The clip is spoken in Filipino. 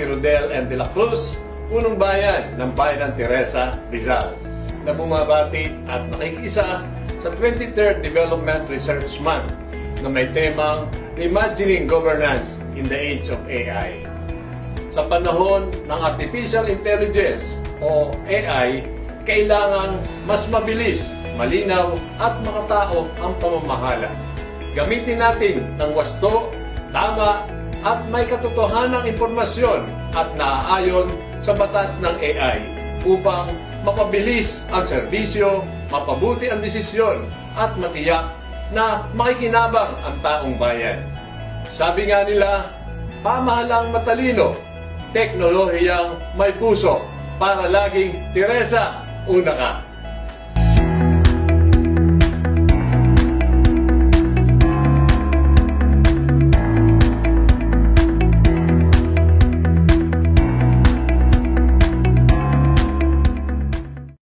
si Rodel N. de la Cruz, punong bayan ng bayan ng Teresa, Rizal, na bumabati at nakikisa sa 23rd Development Research Month na may temang Imagining Governance in the Age of AI. Sa panahon ng Artificial Intelligence o AI, kailangang mas mabilis, malinaw at makatao ang pamamahala. Gamitin natin ng wasto, tama at may katotohanang impormasyon at naaayon sa batas ng AI upang mapabilis ang serbisyo, mapabuti ang desisyon at matiyak na makikinabang ang taong bayan. Sabi nga nila, pamahalang matalino, teknolohiyang may puso para laging Teresa, una ka.